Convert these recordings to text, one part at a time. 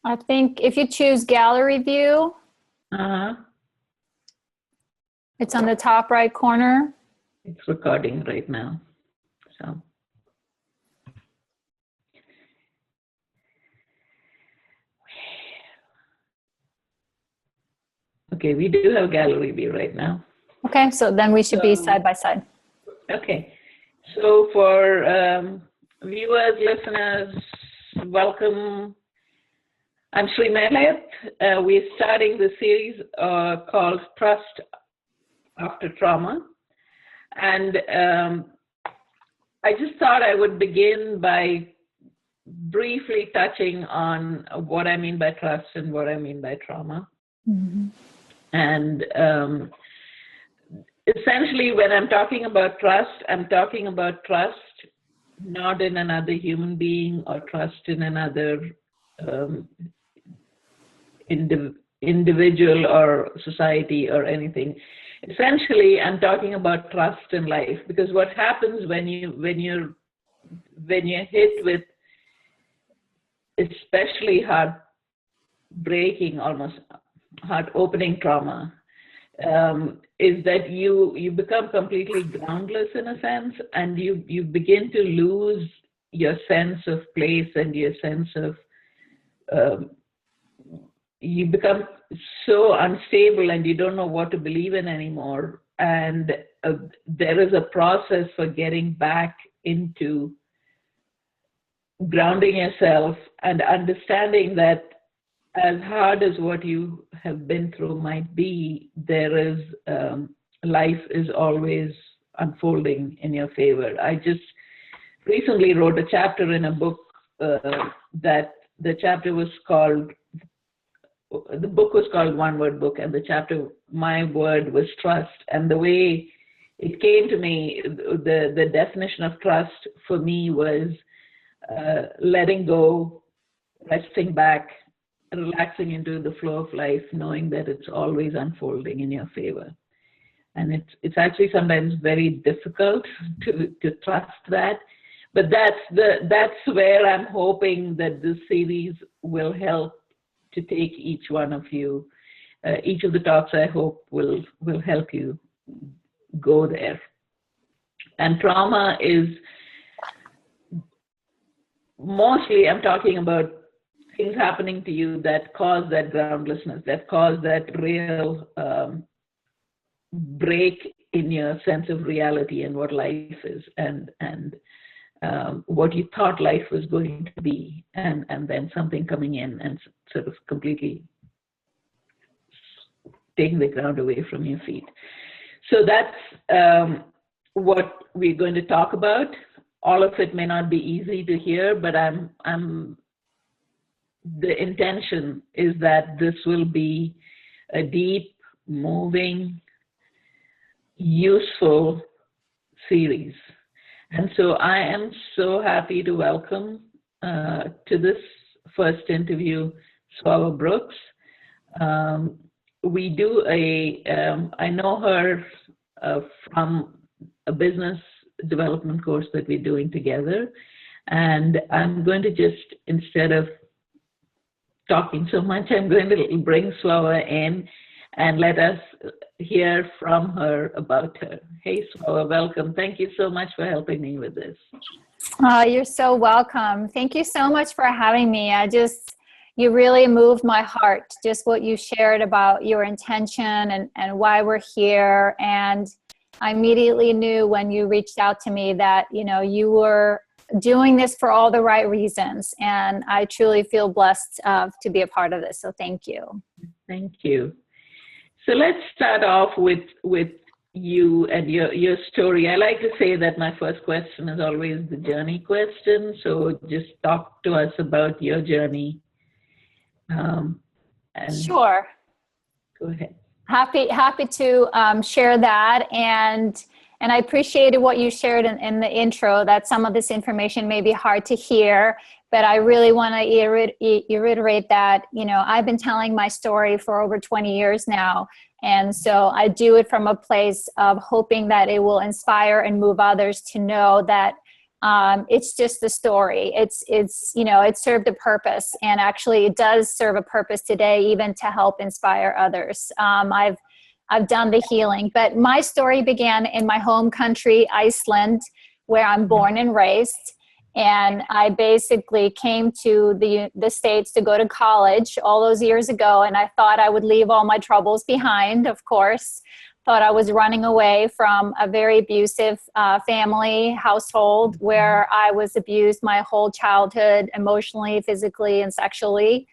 I think if you choose gallery view, Uh-huh. it's on the top right corner. It's recording right now. So. Okay, we do have gallery view right now. Okay, so then we should be side by side. Okay, so for viewers, listeners, welcome. I'm Sri Mehlath. We're starting the series called Trust After Trauma. And I just thought I would begin by briefly touching on what I mean by trust and what I mean by trauma. Mm-hmm. And essentially, when I'm talking about trust, I'm talking about trust not in another human being or trust in another individual or society or anything. Essentially, I'm talking about trust in life, because what happens when you're hit with especially heartbreaking, almost heart-opening trauma, is that you become completely groundless in a sense, and you begin to lose your sense of place and your sense of you become so unstable and you don't know what to believe in anymore. And there is a process for getting back into grounding yourself and understanding that as hard as what you have been through might be, there is life is always unfolding in your favor. I just recently wrote a chapter in a book that the chapter was called, the book was called One Word Book, and the chapter, my word was trust. And the way it came to me, the definition of trust for me was letting go, resting back, relaxing into the flow of life, knowing that it's always unfolding in your favor. And it's actually sometimes very difficult to trust that. But that's where I'm hoping that this series will help to take each one of you. Each of the talks, I hope, will help you go there. And trauma is mostly, I'm talking about things happening to you that cause that groundlessness, that cause that real break in your sense of reality and what life is, and what you thought life was going to be, and then something coming in and sort of completely taking the ground away from your feet. So that's what we're going to talk about. All of it may not be easy to hear, but the intention is that this will be a deep, moving, useful series. And so I am so happy to welcome to this first interview, Svava Brooks. We do I know her from a business development course that we're doing together. And I'm going to just, instead of talking so much, I'm going to bring Svava in and let us hear from her about her. Hey, Svava, welcome. Thank you so much for helping me with this. You're so welcome. Thank you so much for having me. You really moved my heart, just what you shared about your intention and why we're here. And I immediately knew when you reached out to me that, you were doing this for all the right reasons. And I truly feel blessed to be a part of this. So thank you. Thank you. So let's start off with you and your story. I like to say that my first question is always the journey question. So just talk to us about your journey. Sure. Go ahead. Happy to share that. And I appreciated what you shared in the intro, that some of this information may be hard to hear, but I really want to reiterate that, I've been telling my story for over 20 years now. And so I do it from a place of hoping that it will inspire and move others to know that It's just the story. It's, you know, it served a purpose, and actually it does serve a purpose today, even to help inspire others. I've done the healing, but my story began in my home country, Iceland, where I'm born and raised. And I basically came to the States to go to college all those years ago. And I thought I would leave all my troubles behind, of course. Thought I was running away from a very abusive family household where I was abused my whole childhood, emotionally, physically, and sexually.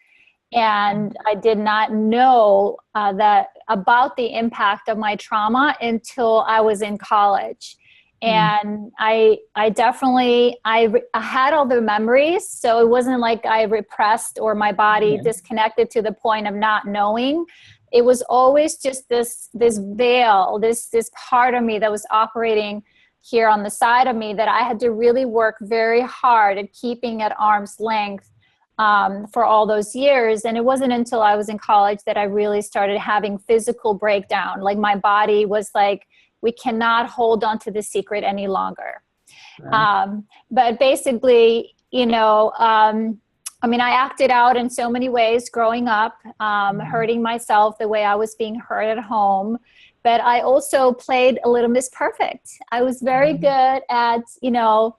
And I did not know that about the impact of my trauma until I was in college. And I definitely, I had all the memories. So it wasn't like I repressed or my body disconnected to the point of not knowing. It was always just this veil, this part of me that was operating here on the side of me that I had to really work very hard at keeping at arm's length for all those years. And it wasn't until I was in college that I really started having physical breakdown. Like my body was like, we cannot hold on to the secret any longer. But basically, you know, I mean, I acted out in so many ways growing up, hurting myself the way I was being hurt at home. But I also played a little Miss Perfect. I was very good at, you know,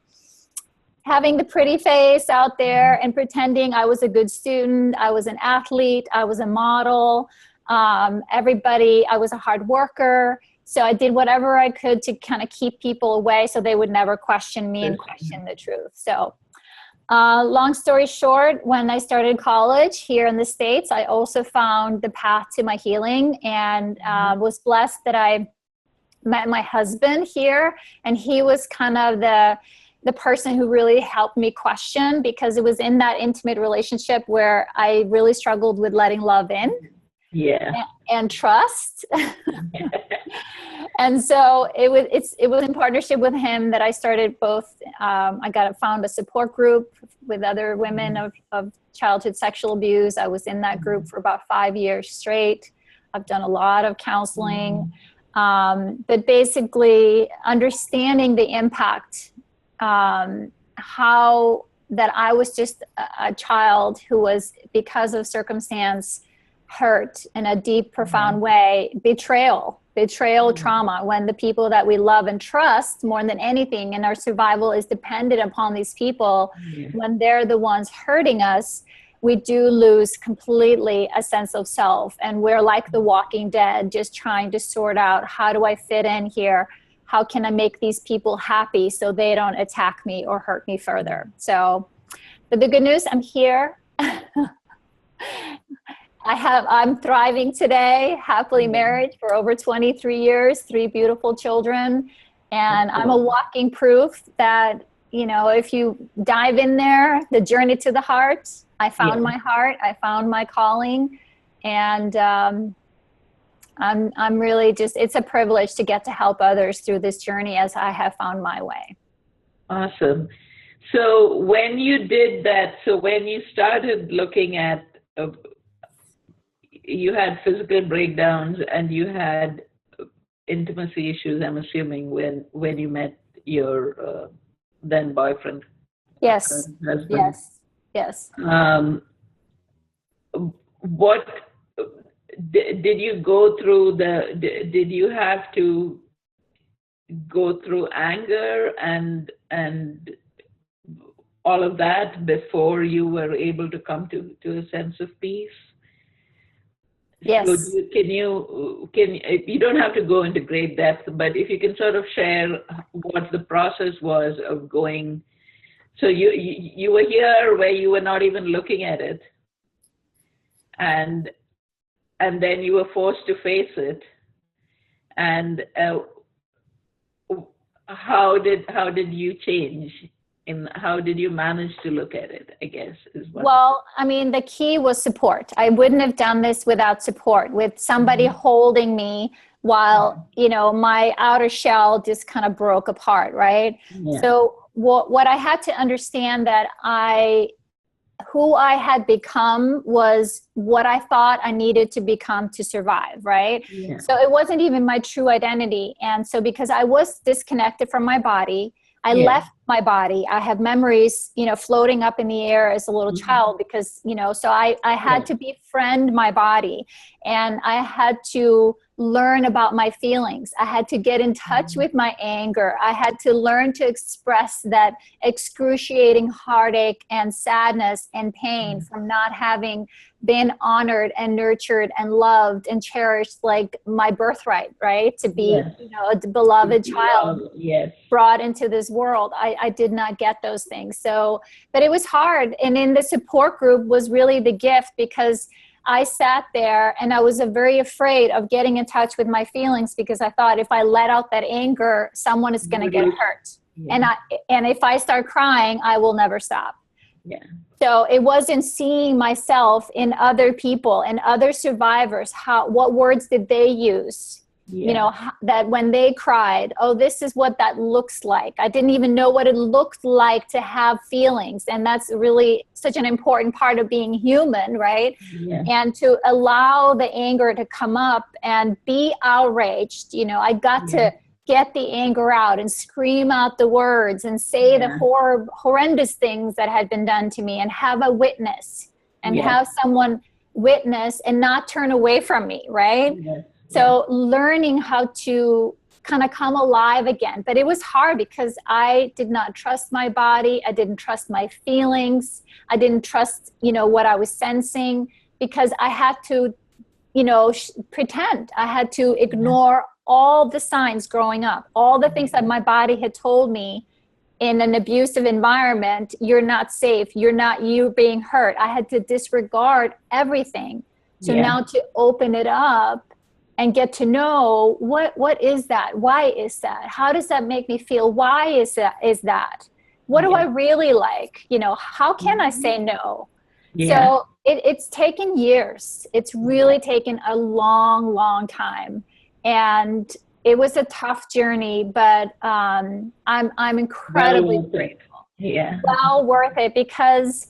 having the pretty face out there and pretending I was a good student. I was an athlete. I was a model. I was a hard worker. So I did whatever I could to kind of keep people away so they would never question me and question the truth. So long story short, when I started college here in the States, I also found the path to my healing, and was blessed that I met my husband here. And he was kind of the person who really helped me question, because it was in that intimate relationship where I really struggled with letting love in. And trust. And so it was in partnership with him that I started both. I found a support group with other women of childhood sexual abuse. I was in that group for about 5 years straight. I've done a lot of counseling, but basically understanding the impact, how that I was just a child who was, because of circumstance, hurt in a deep, profound way, betrayal trauma, when the people that we love and trust more than anything, and our survival is dependent upon these people, when they're the ones hurting us, we do lose completely a sense of self. And we're like the walking dead, just trying to sort out, how do I fit in here? How can I make these people happy so they don't attack me or hurt me further? So, but the good news, I'm here. I'm thriving today, happily married for over 23 years, 3 beautiful children. And I'm a walking proof that, you know, if you dive in there, the journey to the heart, I found my heart, I found my calling. And I'm really just, it's a privilege to get to help others through this journey as I have found my way. Awesome. So when you did that, so when you started looking at, you had physical breakdowns and you had intimacy issues, I'm assuming, when you met your then boyfriend. Yes. Husband. Yes. What did you go through did you have to go through anger and all of that before you were able to come to a sense of peace? Yes. So you don't have to go into great depth, but if you can sort of share what the process was of going. So you were here where you were not even looking at it, and then you were forced to face it. And how did you change? And how did you manage to look at it, I guess, is what. Well, I mean, the key was support. I wouldn't have done this without support, with somebody holding me while, you know, my outer shell just kind of broke apart, right? Yeah. So what I had to understand that who I had become was what I thought I needed to become to survive, right? Yeah. So it wasn't even my true identity. And so because I was disconnected from my body, I Yeah. left my body. I have memories, floating up in the air as a little child because, so I had to befriend my body, and I had to learn about my feelings. I had to get in touch with my anger. I had to learn to express that excruciating heartache and sadness and pain from not having been honored and nurtured and loved and cherished like my birthright, right? To be, a beloved child brought into this world. I did not get those things. So, but it was hard. And in the support group was really the gift, because I sat there and I was very afraid of getting in touch with my feelings, because I thought if I let out that anger, someone is going to get hurt. And if I start crying, I will never stop. Yeah. So it wasn't seeing myself in other people and other survivors. What words did they use? That when they cried, oh, this is what that looks like. I didn't even know what it looked like to have feelings. And that's really such an important part of being human, right? Yeah. And to allow the anger to come up and be outraged. I got to get the anger out and scream out the words and say the horrendous things that had been done to me, and have a witness and have someone witness and not turn away from me, right? So learning how to kind of come alive again. But it was hard because I did not trust my body. I didn't trust my feelings. I didn't trust, what I was sensing, because I had to, pretend. I had to ignore all the signs growing up, all the things that my body had told me in an abusive environment. You're not safe. You're being hurt. I had to disregard everything. So now to open it up and get to know what is that? Why is that? How does that make me feel? Why is that? What do I really like? How can I say no? So it's taken years. It's really taken a long, long time. And it was a tough journey, but I'm incredibly grateful. Well worth it, because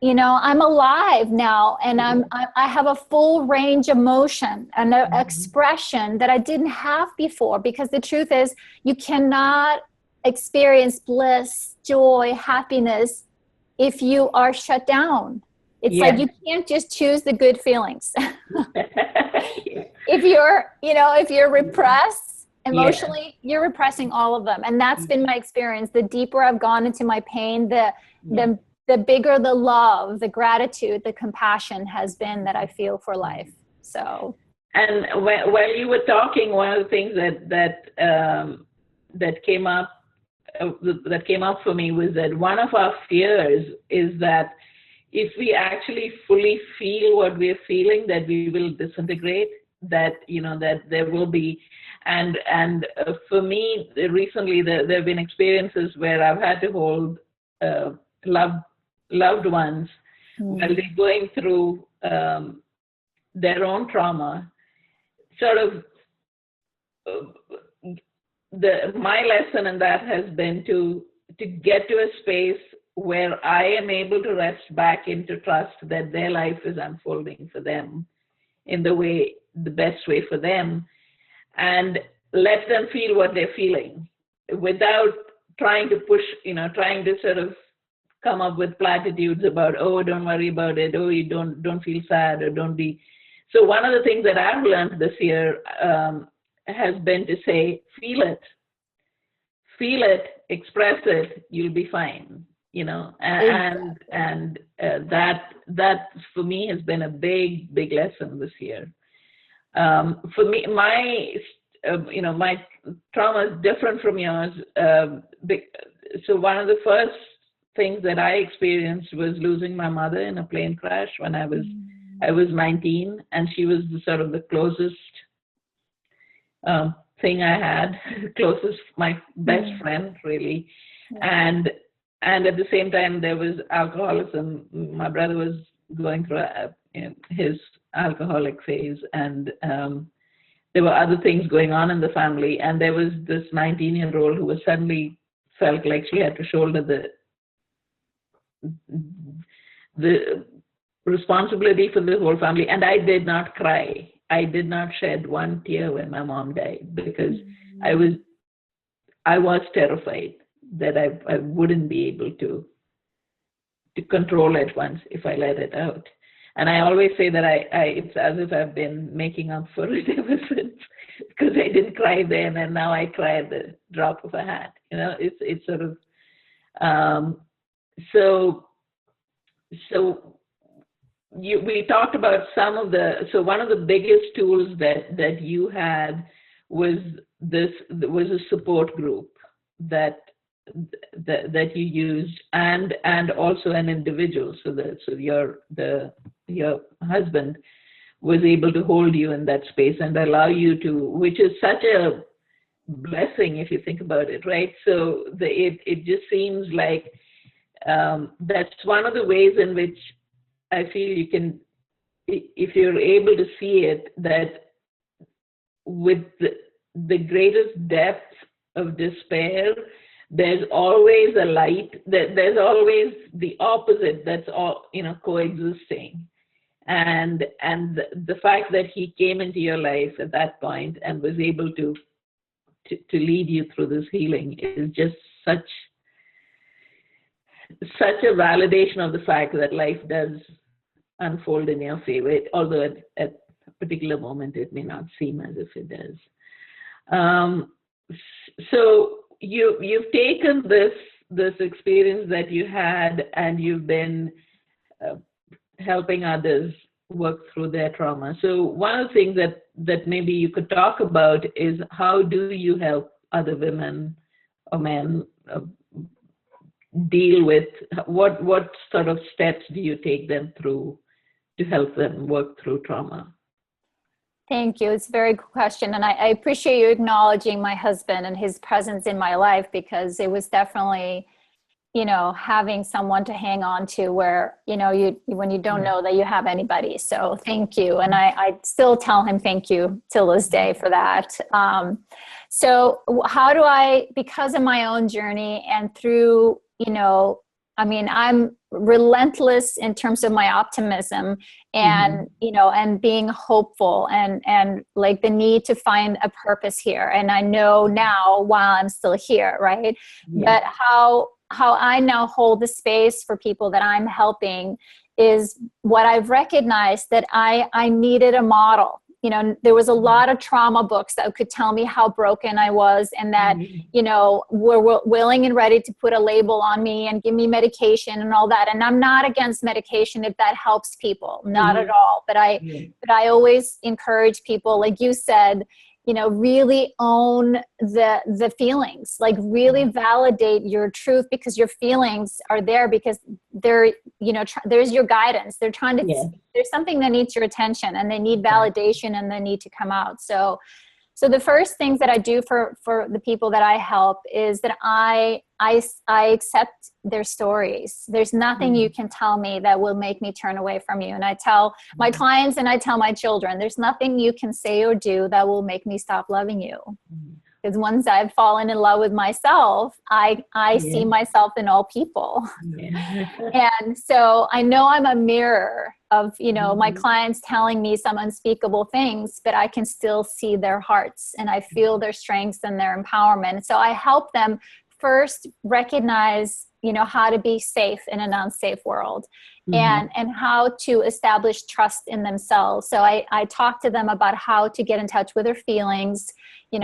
I'm alive now, and I have a full range of motion and expression that I didn't have before, because the truth is you cannot experience bliss, joy, happiness if you are shut down. It's like you can't just choose the good feelings. If you're repressed emotionally, you're repressing all of them. And that's been my experience. The deeper I've gone into my pain, the bigger the love, the gratitude, the compassion has been that I feel for life. So. And while you were talking, one of the things that came up for me was that one of our fears is that if we actually fully feel what we're feeling, that we will disintegrate, that that there will be, and for me recently there have been experiences where I've had to hold loved ones while they're going through their own trauma. Sort of my lesson in that has been to get to a space where I am able to rest back into trust that their life is unfolding for them in the best way for them, and let them feel what they're feeling without trying to push, trying to sort of come up with platitudes about, oh, don't worry about it, oh, you don't feel sad, or don't be. So one of the things that I've learned this year has been to say, feel it, express it, you'll be fine, and that for me has been a big lesson this year. For me, my trauma is different from yours. So one of the first things that I experienced was losing my mother in a plane crash when I was 19, and she was the closest thing I had, my best friend, really. And at the same time, there was alcoholism. My brother was going through his alcoholic phase, and there were other things going on in the family. And there was this 19-year-old who was suddenly felt like she had to shoulder the responsibility for the whole family. And I did not cry. I did not shed one tear when my mom died, because I was terrified. that I wouldn't be able to control it once if I let it out. And I always say that it's as if I've been making up for it ever since, because I didn't cry then, and now I cry at the drop of a hat. It's sort of so we talked about one of the biggest tools that you had was a support group that you used, and also an individual, so your husband was able to hold you in that space and allow you to, which is such a blessing if you think about it, right? So it just seems like that's one of the ways in which I feel you can, if you're able to see it, that with the greatest depth of despair, there's always a light, there's always the opposite that's all, coexisting. And the fact that he came into your life at that point and was able to lead you through this healing is just such a validation of the fact that life does unfold in your favor, although at a particular moment it may not seem as if it does. So you've taken this experience that you had, and you've been helping others work through their trauma. So one of the things that maybe you could talk about is, how do you help other women or men deal with, what sort of steps do you take them through to help them work through trauma? Thank you. It's a very good question. And I appreciate you acknowledging my husband and his presence in my life, because it was definitely, having someone to hang on to where, when you don't know that you have anybody. So thank you. And I still tell him thank you till this day for that. So how do I, because of my own journey and through, I'm relentless in terms of my optimism and, and being hopeful and like the need to find a purpose here. And I know now while I'm still here, right? Yeah. But how I now hold the space for people that I'm helping is what I've recognized, that I needed a model. There was a lot of trauma books that could tell me how broken I was, and that, were willing and ready to put a label on me and give me medication and all that. And I'm not against medication if that helps people, not at all. But I always encourage people, like you said, really own the feelings, like really validate your truth, because your feelings are there because they're, there's your guidance. They're trying to, there's something that needs your attention, and they need validation, and they need to come out. So the first things that I do for the people that I help is that I accept their stories. There's nothing you can tell me that will make me turn away from you. And I tell my clients, and I tell my children, there's nothing you can say or do that will make me stop loving you. Because once I've fallen in love with myself, I see myself in all people. And so I know I'm a mirror of, my clients telling me some unspeakable things, but I can still see their hearts, and I feel their strengths and their empowerment. So I help them first recognize, how to be safe in an unsafe world, and how to establish trust in themselves. So I talk to them about how to get in touch with their feelings, we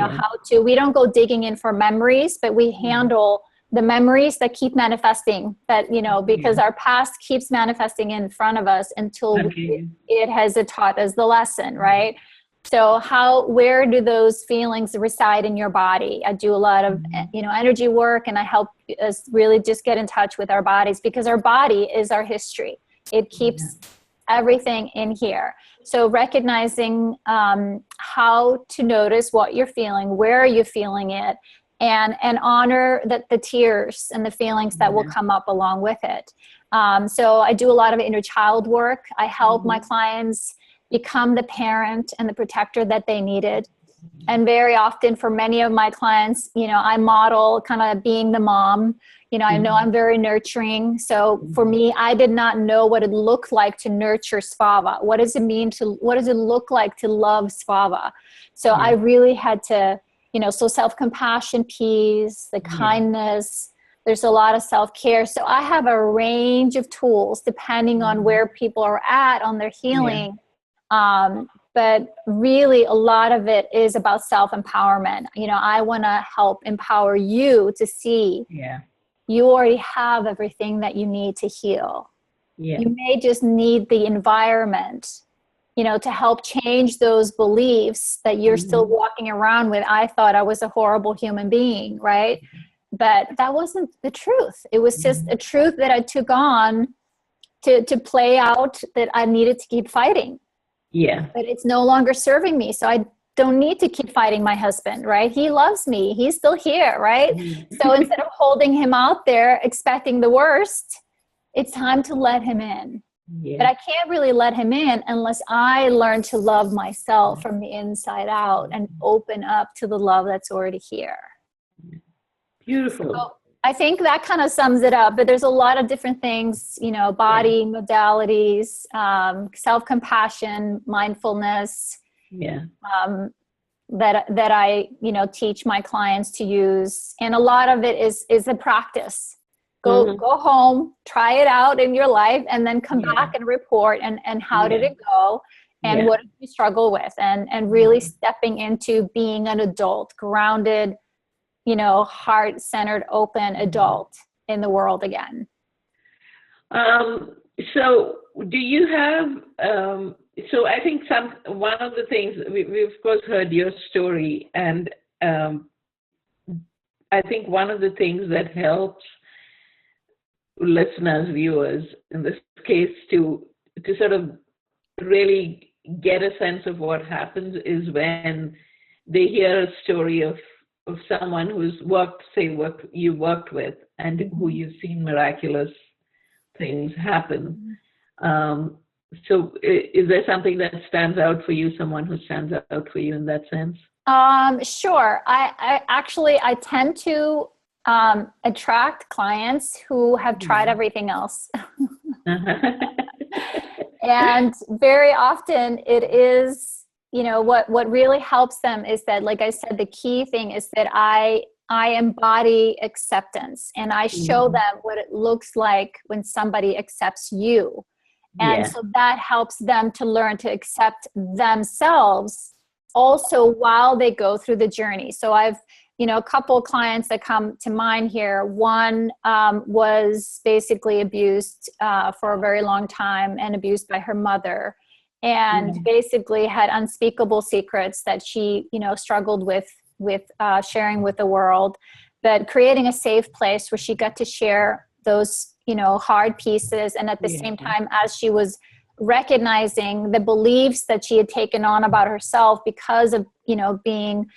don't go digging in for memories, but we handle the memories that keep manifesting, that, because our past keeps manifesting in front of us until it has taught us the lesson, right? So where do those feelings reside in your body? I do a lot of, energy work, and I help us really just get in touch with our bodies, because our body is our history. It keeps everything in here. So recognizing how to notice what you're feeling, where are you feeling it, and honor that the tears and the feelings that will come up along with it. So I do a lot of inner child work. I help my clients become the parent and the protector that they needed. And very often for many of my clients, I model kind of being the mom. I know I'm very nurturing. So for me, I did not know what it looked like to nurture Svava. What does it look like to love Svava? So I really had to, so self-compassion piece, the kindness, There's a lot of self-care. So I have a range of tools depending on where people are at on their healing. But really a lot of it is about self-empowerment. You know, I want to help empower you to see you already have everything that you need to heal. You may just need the environment, you know, to help change those beliefs that you're still walking around with. I thought I was a horrible human being, right? But that wasn't the truth. It was just a truth that I took on to play out, that I needed to keep fighting. But it's no longer serving me. So I don't need to keep fighting my husband, right? He loves me. He's still here, right? So instead of holding him out there, expecting the worst, it's time to let him in. But I can't really let him in unless I learn to love myself from the inside out and open up to the love that's already here. Beautiful. So I think that kind of sums it up, but there's a lot of different things, you know, body modalities, self-compassion, mindfulness, that I, you know, teach my clients to use. And a lot of it is a practice. Go home, try it out in your life, and then come back and report and how did it go, and what did you struggle with, and really stepping into being an adult, grounded, you know, heart-centered, open adult in the world again. So do you have, so I think one of the things, we of course heard your story, and I think one of the things that helps listeners, viewers, in this case, to sort of really get a sense of what happens is when they hear a story of someone who's you worked with, and who you've seen miraculous things happen. So is there something that stands out for you, someone who stands out for you in that sense? Sure. I tend to attract clients who have tried everything else. And very often it is, you know, what really helps them is that, like I said, the key thing is that I embody acceptance, and I show them what it looks like when somebody accepts you. And so that helps them to learn to accept themselves also while they go through the journey. So I've, you know, a couple of clients that come to mind here. One was basically abused for a very long time, and abused by her mother, and basically had unspeakable secrets that she, you know, struggled with sharing with the world, but creating a safe place where she got to share those, you know, hard pieces. And at the same time, as she was recognizing the beliefs that she had taken on about herself because of, you know, being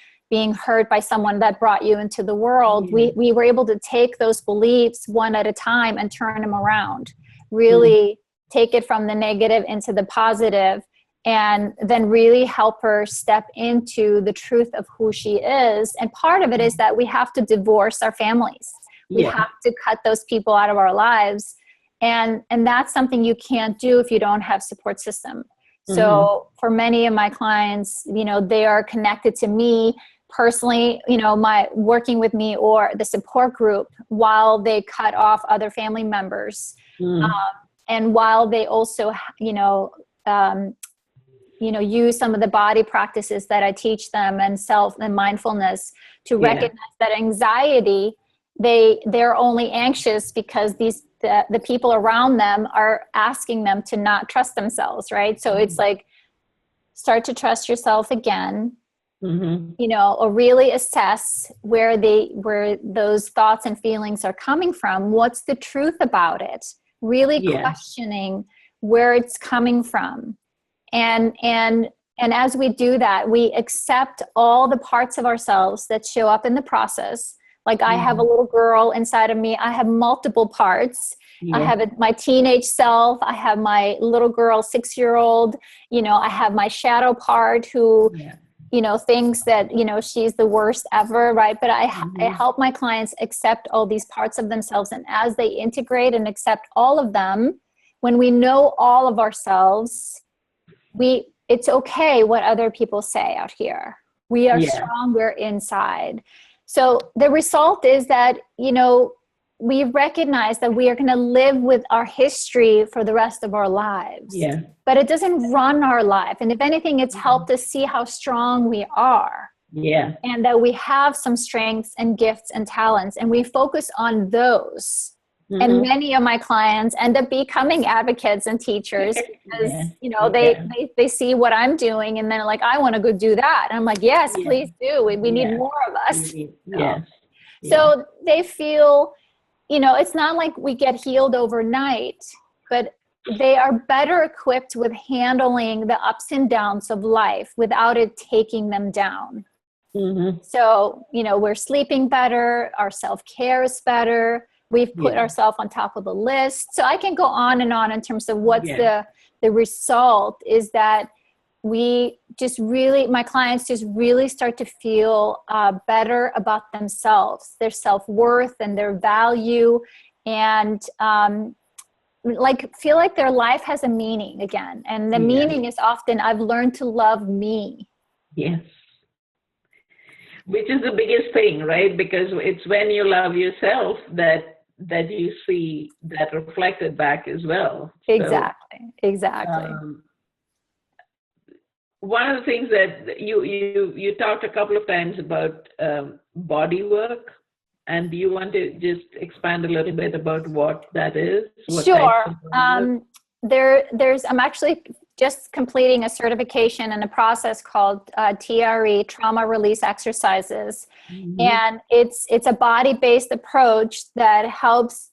hurt by someone that brought you into the world, we were able to take those beliefs one at a time and turn them around, really take it from the negative into the positive, and then really help her step into the truth of who she is. And part of it is that we have to divorce our families. We have to cut those people out of our lives. And that's something you can't do if you don't have support system. So for many of my clients, you know, they are connected to me personally, you know, my working with me or the support group, while they cut off other family members. And while they also, use some of the body practices that I teach them, and self and mindfulness, to recognize that anxiety, they're only anxious because the people around them are asking them to not trust themselves, right? So it's like, start to trust yourself again, you know, or really assess where those thoughts and feelings are coming from. What's the truth about it? Really questioning where it's coming from. And as we do that, we accept all the parts of ourselves that show up in the process. Like I have a little girl inside of me. I have multiple parts. I have my teenage self. I have my little girl, 6-year-old. You know, I have my shadow part who, you know, thinks that, you know, she's the worst ever, right? But I help my clients accept all these parts of themselves. And as they integrate and accept all of them, when we know all of ourselves, it's okay what other people say out here. We are strong, we're inside. So the result is that, you know, we recognize that we are going to live with our history for the rest of our lives. Yeah. But it doesn't run our life. And if anything, it's helped us see how strong we are. Yeah. And that we have some strengths and gifts and talents, and we focus on those. And many of my clients end up becoming advocates and teachers because, they see what I'm doing, and then like, I want to go do that. And I'm like, yes, please do. We need more of us. Yes. So they feel, it's not like we get healed overnight, but they are better equipped with handling the ups and downs of life without it taking them down. So, we're sleeping better. Our self-care is better. We've put ourselves on top of the list. So I can go on and on in terms of what's the result is that my clients just really start to feel better about themselves, their self-worth and their value, and feel like their life has a meaning again. And the meaning is often, I've learned to love me. Yes. Which is the biggest thing, right? Because it's when you love yourself that you see that reflected back as well. Exactly. One of the things that you talked a couple of times about body work, and do you want to just expand a little bit about what that is? Sure. I'm actually just completing a certification in a process called TRE, Trauma Release Exercises. And it's a body-based approach that helps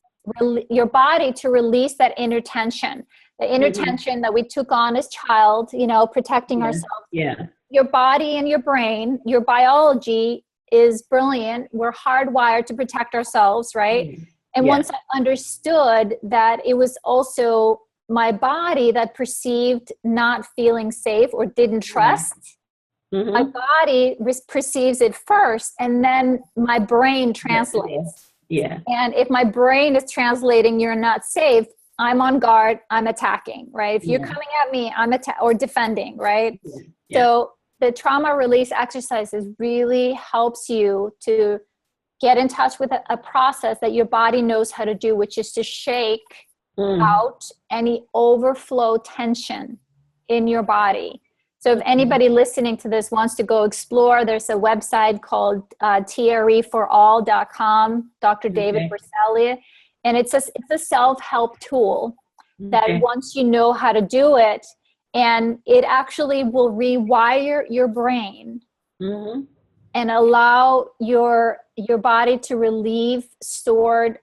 your body to release that inner tension. The inner tension that we took on as child, protecting ourselves. Yeah. Your body and your brain, your biology is brilliant. We're hardwired to protect ourselves, right? And once I understood that it was also my body that perceived not feeling safe or didn't trust, my body perceives it first, and then my brain translates. And if my brain is translating, you're not safe, I'm on guard, I'm attacking, right? If you're coming at me, I'm or defending, right? So the trauma release exercises really helps you to get in touch with a process that your body knows how to do, which is to shake out any overflow tension in your body. So if anybody listening to this wants to go explore, there's a website called treforall.com, Dr. David Berselli, and it's a self-help tool that once you know how to do it, and it actually will rewire your brain and allow your body to relieve stored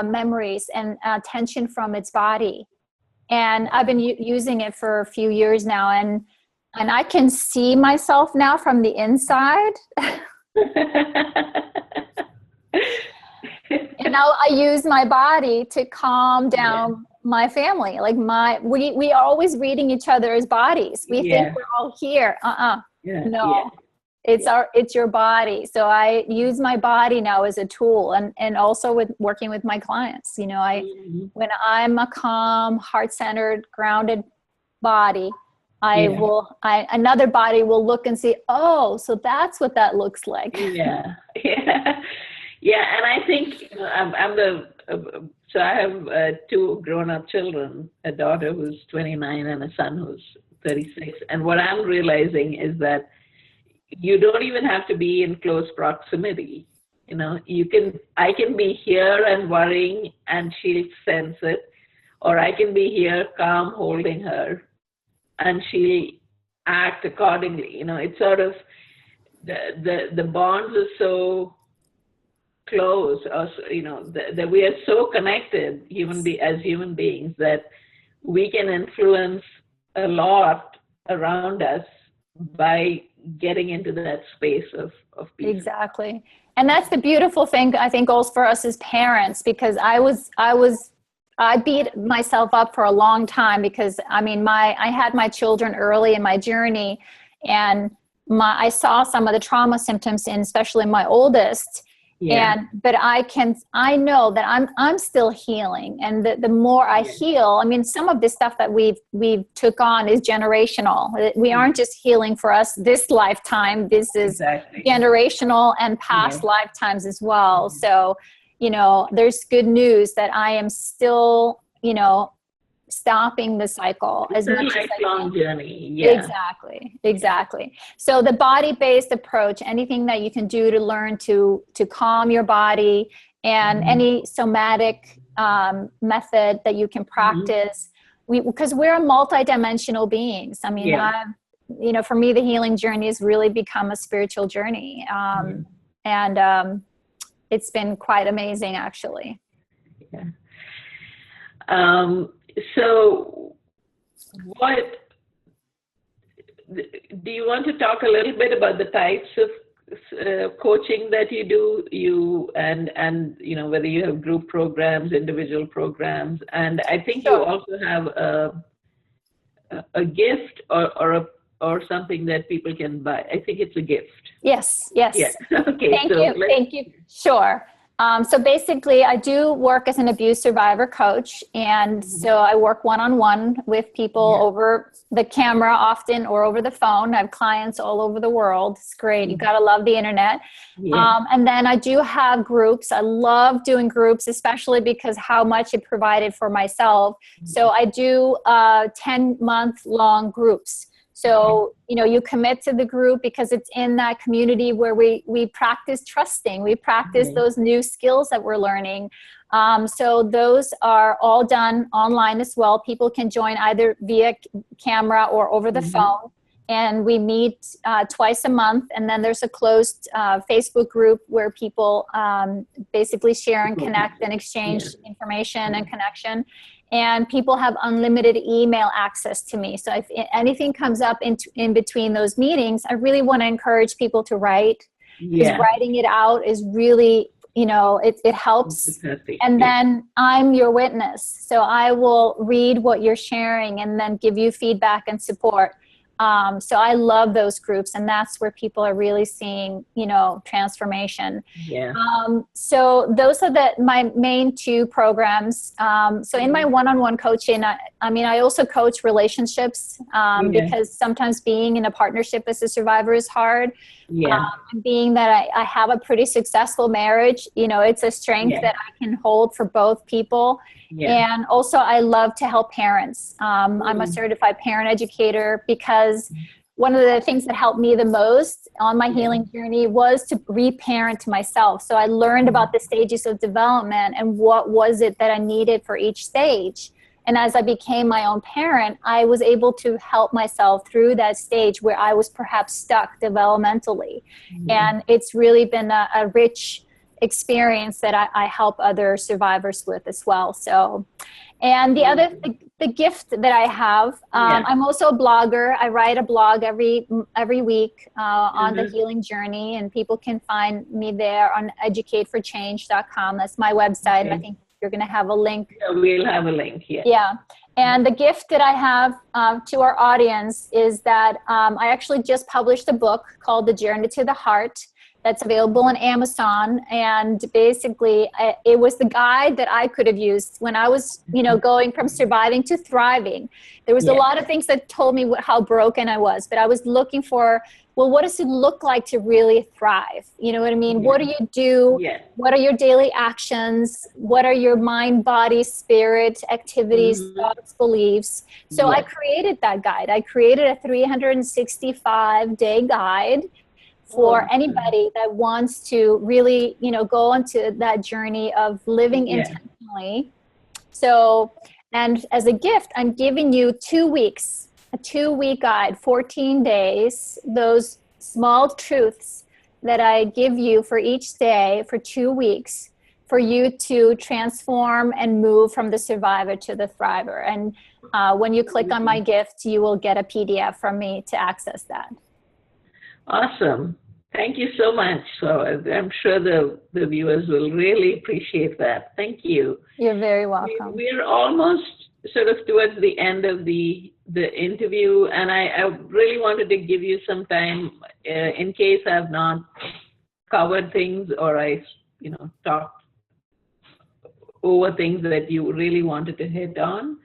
memories and tension from its body. And I've been using it for a few years now, and I can see myself now from the inside. And now I use my body to calm down my family. Like we are always reading each other's bodies. We think we're all here. No. It's your body. So I use my body now as a tool, and also with working with my clients. When I'm a calm, heart-centered, grounded body, another body will look and see, oh, so that's what that looks like. And I think so I have two grown-up children, a daughter who's 29 and a son who's 36. And what I'm realizing is that you don't even have to be in close proximity. I can be here and worrying and she'll sense it, or I can be here calm holding her and she'll act accordingly. It's sort of the bonds are so close, or that we are so connected as human beings that we can influence a lot around us by getting into that space of peace. Exactly. And that's the beautiful thing, I think, also for us as parents, because I beat myself up for a long time because I had my children early in my journey, and I saw some of the trauma symptoms in especially my oldest. But I know that I'm still healing, and the more I heal, some of this stuff that we've took on is generational. We aren't just healing for us this lifetime. This is generational and past lifetimes as well. So there's good news that I am still, stopping the cycle It's as a much as I lifelong can. journey. Yeah. Exactly. So the body-based approach, anything that you can do to learn to calm your body, and any somatic method that you can practice, because we're multidimensional beings. I mean, for me, the healing journey has really become a spiritual journey. And it's been quite amazing, actually. Yeah. So what do you want to talk a little bit about the types of coaching that you do, and whether you have group programs, individual programs, and I think you also have a gift or something that people can buy. I think it's a gift. Yes. Yeah. Okay. Thank you. Sure. So basically, I do work as an abuse survivor coach. And so I work one-on-one with people over the camera often, or over the phone. I have clients all over the world. It's great. You got to love the internet. And then I do have groups. I love doing groups, especially because how much it provided for myself. So I do 10-month-long groups. So, you commit to the group because it's in that community where we practice trusting. We practice those new skills that we're learning. So those are all done online as well. People can join either via camera or over the phone. And we meet twice a month. And then there's a closed Facebook group where people basically share and connect and exchange information and connection. And people have unlimited email access to me. So if anything comes up in between those meetings, I really want to encourage people to write. Because writing it out is really, it helps. And then I'm your witness. So I will read what you're sharing and then give you feedback and support. So I love those groups, and that's where people are really seeing, transformation. So those are my main two programs. So in my one-on-one coaching, I also coach relationships, because sometimes being in a partnership as a survivor is hard. Being that I have a pretty successful marriage, it's a strength that I can hold for both people. And also I love to help parents. I'm a certified parent educator, because one of the things that helped me the most on my healing journey was to reparent myself. So I learned about the stages of development and what was it that I needed for each stage. And as I became my own parent, I was able to help myself through that stage where I was perhaps stuck developmentally. And it's really been a rich experience that I help other survivors with as well. So, and the gift that I have, I'm also a blogger. I write a blog every week on the healing journey, and people can find me there on educateforchange.com. That's my website. And I think you're going to have a link. We'll have a link. And the gift that I have to our audience is that I actually just published a book called The Journey to the Heart. That's available on Amazon. And basically, it was the guide that I could have used when I was, going from surviving to thriving. There was a lot of things that told me how broken I was, but I was looking for, well, what does it look like to really thrive? You know what I mean? What do you do? What are your daily actions? What are your mind, body, spirit, activities, thoughts, beliefs? So I created that guide. I created a 365-day guide for anybody that wants to really, go onto that journey of living intentionally. So, and as a gift, I'm giving you 2 weeks, a 2-week guide, 14 days, those small truths that I give you for each day for 2 weeks for you to transform and move from the survivor to the thriver. And when you click on my gift, you will get a PDF from me to access that. Awesome. Thank you so much. So I'm sure the viewers will really appreciate that. Thank you. You're very welcome. We're almost sort of towards the end of the interview, and I really wanted to give you some time in case I've not covered things or I talked over things that you really wanted to hit on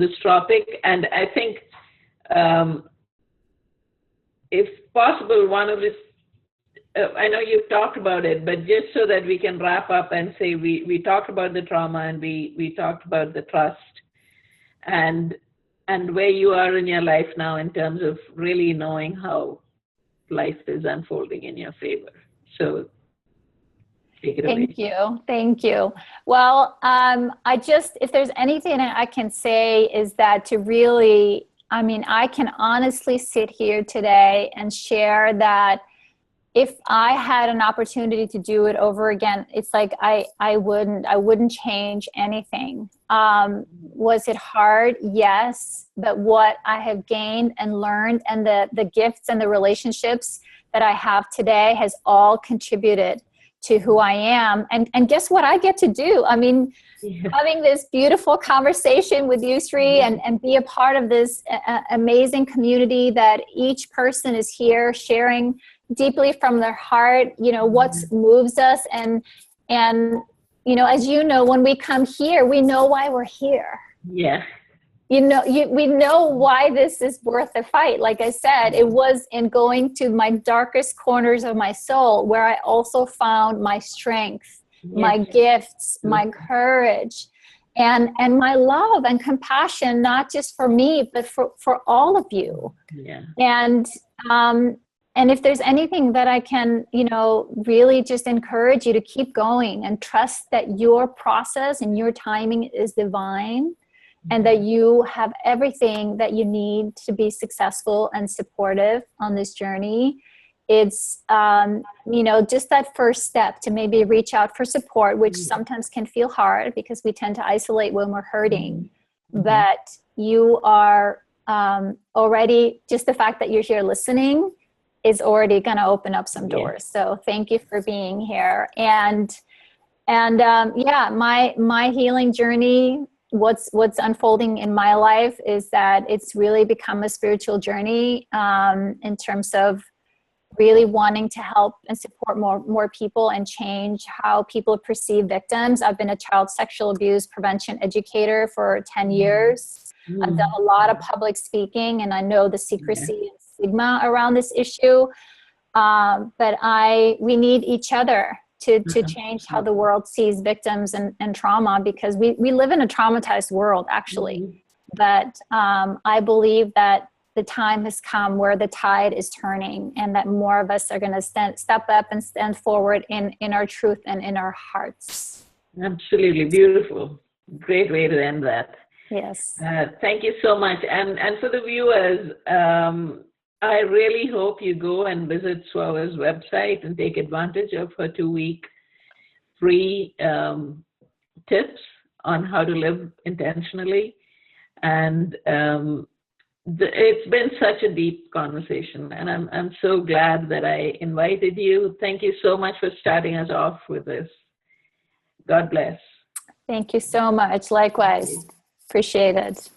this topic. And I think if possible, one of the I know you've talked about it, but just so that we can wrap up and say we talked about the trauma and we talked about the trust and where you are in your life now in terms of really knowing how life is unfolding in your favor. So take it away. Thank you. Thank you. Well, if there's anything that I can say is that to really, I mean, I can honestly sit here today and share that if I had an opportunity to do it over again, it's like I wouldn't change anything. Was it hard? Yes. But what I have gained and learned and the gifts and the relationships that I have today has all contributed to who I am. And guess what I get to do? I mean, having this beautiful conversation with you, Sri, and be a part of this amazing community that each person is here sharing deeply from their heart, you know, what moves us. And, you know, as you know, when we come here, we know why we're here. Yeah. You know, we know why this is worth the fight. Like I said, it was in going to my darkest corners of my soul where I also found my strength, my gifts, my courage, and my love and compassion, not just for me, but for all of you. Yeah. And if there's anything that I can, you know, really just encourage you to keep going and trust that your process and your timing is divine and that you have everything that you need to be successful and supportive on this journey. It's, you know, just that first step to maybe reach out for support, which sometimes can feel hard because we tend to isolate when we're hurting. That you are already, just the fact that you're here listening is already going to open up some doors. So thank you for being here. And my healing journey, what's unfolding in my life is that it's really become a spiritual journey in terms of really wanting to help and support more people and change how people perceive victims. I've been a child sexual abuse prevention educator for 10 years. I've done a lot of public speaking, and I know the secrecy and stigma around this issue. But we need each other to change how the world sees victims and trauma, because we live in a traumatized world, actually. But I believe that the time has come where the tide is turning and that more of us are going to step up and stand forward in our truth and in our hearts. Absolutely beautiful. Great way to end that. Yes. Thank you so much. And for the viewers, I really hope you go and visit Svava's website and take advantage of her 2-week free tips on how to live intentionally. And it's been such a deep conversation, and I'm so glad that I invited you. Thank you so much for starting us off with this. God bless. Thank you so much. Likewise. Appreciate it.